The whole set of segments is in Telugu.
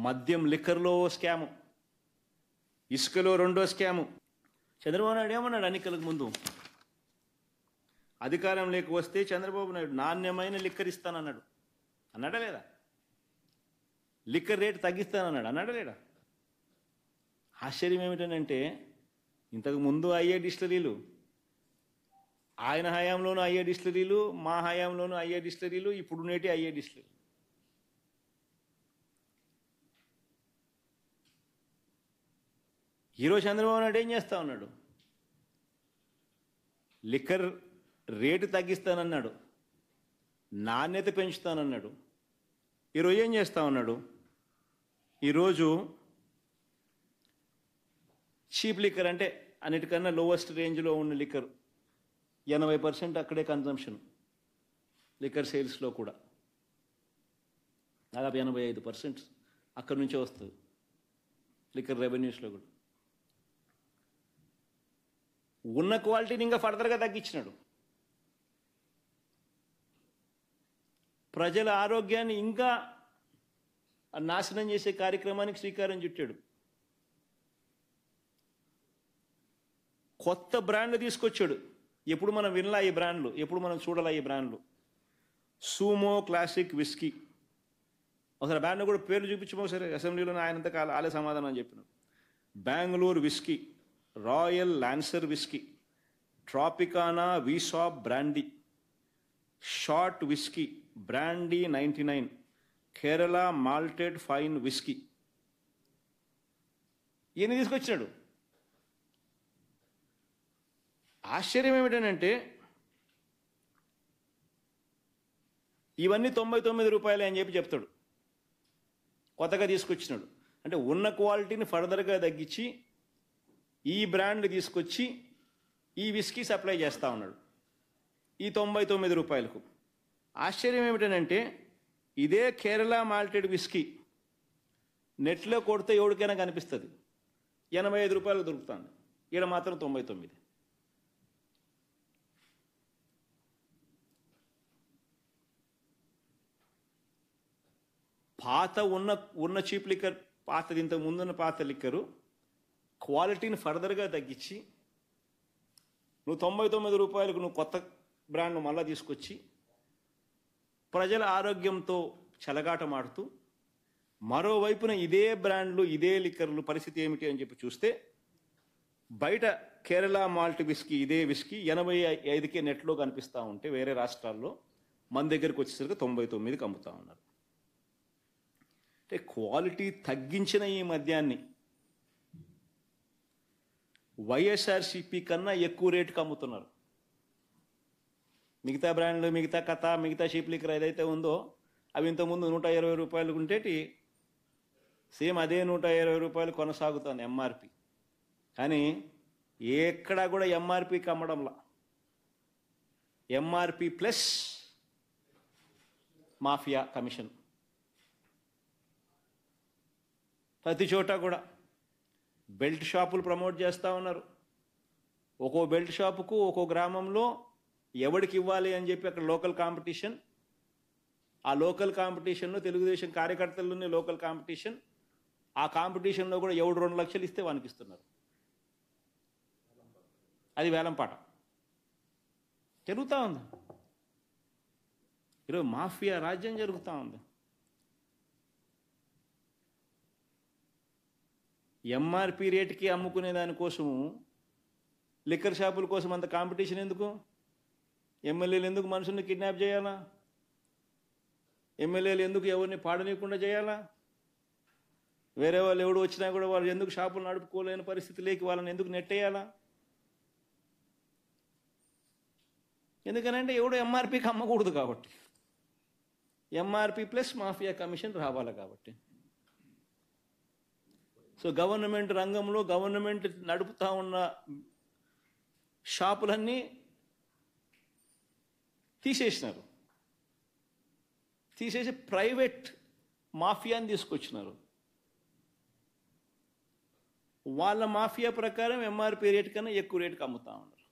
మద్యం లిక్కర్లో స్కాము, ఇసుకలో రెండో స్కాము. చంద్రబాబు నాయుడు ఏమన్నాడు ఎన్నికలకు ముందు? అధికారంలోకి వస్తే చంద్రబాబు నాయుడు నాణ్యమైన లిక్కర్ ఇస్తానన్నాడు. అన్నాడా లేదా? లిక్కర్ రేటు తగ్గిస్తానన్నాడు. అన్నాడా లేదా? ఆశ్చర్యం ఏమిటనంటే ఇంతకు ముందు అయ్యే డిస్టిలరీలు, ఆయన హయాంలోనూ అయ్యే డిస్టిలరీలు, మా హయాంలోనూ అయ్యే డిస్టిలరీలు, ఇప్పుడు నేటి అయ్యే డిస్టిలరీలు. ఈరోజు చంద్రబాబు నాయుడు ఏం చేస్తా ఉన్నాడు? లిక్కర్ రేటు తగ్గిస్తానన్నాడు, నాణ్యత పెంచుతానన్నాడు. ఈరోజు ఏం చేస్తా ఉన్నాడు? ఈరోజు చీప్ లిక్కర్, అంటే అన్నిటికన్నా లోవెస్ట్ రేంజ్లో ఉన్న లిక్కర్ 80% అక్కడే కన్జంప్షన్. లిక్కర్ సేల్స్లో కూడా దాదాపు 85% అక్కడి నుంచే వస్తుంది లిక్కర్ రెవెన్యూస్లో కూడా. ఉన్న క్వాలిటీని ఇంకా ఫర్దర్గా తగ్గించినాడు. ప్రజల ఆరోగ్యాన్ని ఇంకా నాశనం చేసే కార్యక్రమానికి శ్రీకారం చుట్టాడు. కొత్త బ్రాండ్లు తీసుకొచ్చాడు. ఎప్పుడు మనం వినలా ఈ బ్రాండ్లు, ఎప్పుడు మనం చూడాలా ఈ బ్రాండ్లు. సూమో క్లాసిక్ విస్కీ, ఒకసారి బ్రాండ్ కూడా పేర్లు చూపించమో సరే, అసెంబ్లీలో ఆయనంత ఆలే సమాధానం అని చెప్పినాడు. Bengaluru whisky, Royal Lancer whisky, Tropicana వీసాప్ brandy, short whisky, brandy 99, Kerala malted fine whisky. ఇవన్నీ తీసుకొచ్చినాడు. ఆశ్చర్యం ఏమిటనంటే ఇవన్నీ 99 రూపాయలే అని చెప్తాడు. కొత్తగా తీసుకొచ్చినాడు అంటే ఉన్న క్వాలిటీని ఫర్దర్గా తగ్గించి ఈ బ్రాండ్లు తీసుకొచ్చి ఈ విస్కీ సప్లై చేస్తూ ఉన్నాడు ఈ 99 రూపాయలకు. ఆశ్చర్యం ఏమిటనంటే ఇదే కేరళ మాల్టెడ్ విస్కీ నెట్లో కొడితే ఎవరికైనా కనిపిస్తుంది, 85 రూపాయలకు దొరుకుతుంది. ఈడ మాత్రం 99. పాత ఉన్న చీప్ లిక్కర్, పాతది ఇంతకు ముందున్న పాత లిక్కరు క్వాలిటీని ఫర్దర్గా తగ్గించి నువ్వు 99 రూపాయలకు నువ్వు కొత్త బ్రాండ్ను మళ్ళా తీసుకొచ్చి ప్రజల ఆరోగ్యంతో చెలగాటమాడుతూ, మరోవైపున ఇదే బ్రాండ్లు ఇదే లిక్కర్లు పరిస్థితి ఏమిటి అని చెప్పి చూస్తే బయట కేరళ మాల్ట్ విస్కీ, ఇదే విస్కీ 85కే నెట్లో కనిపిస్తూ ఉంటే వేరే రాష్ట్రాల్లో మన దగ్గరికి వచ్చేసరికి 99కి అమ్ముతూ ఉన్నారు. అంటే క్వాలిటీ తగ్గించిన ఈ మద్యాన్ని వైఎస్ఆర్సీపీ కన్నా ఎక్కువ రేటుకి అమ్ముతున్నారు. మిగతా బ్రాండ్లు, మిగతా కథ, మిగతా చీప్ లిక్కర్ ఏదైతే ఉందో అవి ఇంతకుముందు 120 రూపాయలు ఉంటేటి సేమ్ అదే 120 రూపాయలు కొనసాగుతుంది ఎంఆర్పి. కానీ ఎక్కడా కూడా ఎంఆర్పికి అమ్మడంలా, ఎంఆర్పి ప్లస్ మాఫియా కమిషన్. ప్రతి చోట కూడా బెల్ట్ షాపులు ప్రమోట్ చేస్తూ ఉన్నారు. ఒక్కో బెల్ట్ షాపుకు ఒక్కో గ్రామంలో ఎవరికి ఇవ్వాలి అని చెప్పి అక్కడ లోకల్ కాంపిటీషన్. ఆ లోకల్ కాంపిటీషన్లో తెలుగుదేశం కార్యకర్తల్లోనే లోకల్ కాంపిటీషన్. ఆ కాంపిటీషన్లో కూడా ఎవడు 2 లక్షలు ఇస్తే వానికి ఇస్తున్నారు. అది వేలంపాట జరుగుతూ ఉంది. ఈరోజు మాఫియా రాజ్యం జరుగుతూ ఉంది. ఎంఆర్పి రేటుకి అమ్ముకునే దానికోసము లిక్కర్ షాపుల కోసం అంత కాంపిటీషన్ ఎందుకు? ఎమ్మెల్యేలు ఎందుకు మనుషుల్ని కిడ్నాప్ చేయాలా? ఎమ్మెల్యేలు ఎందుకు ఎవరిని పాడనీయకుండా చేయాలా? వేరే వాళ్ళు ఎవడు వచ్చినా కూడా వాళ్ళు ఎందుకు షాపులు నడుపుకోలేని పరిస్థితిలోకి వాళ్ళని ఎందుకు నెట్టేయాలా? ఎందుకనంటే ఎవడు ఎంఆర్పికి అమ్మకూడదు కాబట్టి, ఎంఆర్పి ప్లస్ మాఫియా కమిషన్ రావాలి కాబట్టి. సో గవర్నమెంట్ రంగంలో గవర్నమెంట్ నడుపుతా ఉన్న షాపులన్నీ తీసేసినారు. తీసేసి ప్రైవేట్ మాఫియాని తీసుకొచ్చినారు. వాళ్ళ మాఫియా ప్రకారం ఎంఆర్పి రేటు కన్నా ఎక్కువ రేటుకి అమ్ముతా ఉన్నారు.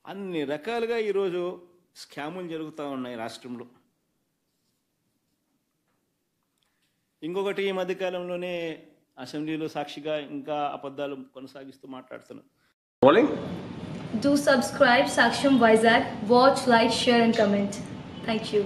అన్ని రకాలుగా ఈరోజు స్కాములు జరుగుతూ ఉన్నాయి రాష్ట్రంలో. ఇంకొకటి ఈ మధ్యకాలంలోనే అసెంబ్లీలో సాక్షిగా ఇంకా అబద్ధాలు కొనసాగిస్తూ మాట్లాడుతున్నాను. Rolling. Do subscribe Saksham Vizag. Watch, like, share and comment. Thank you.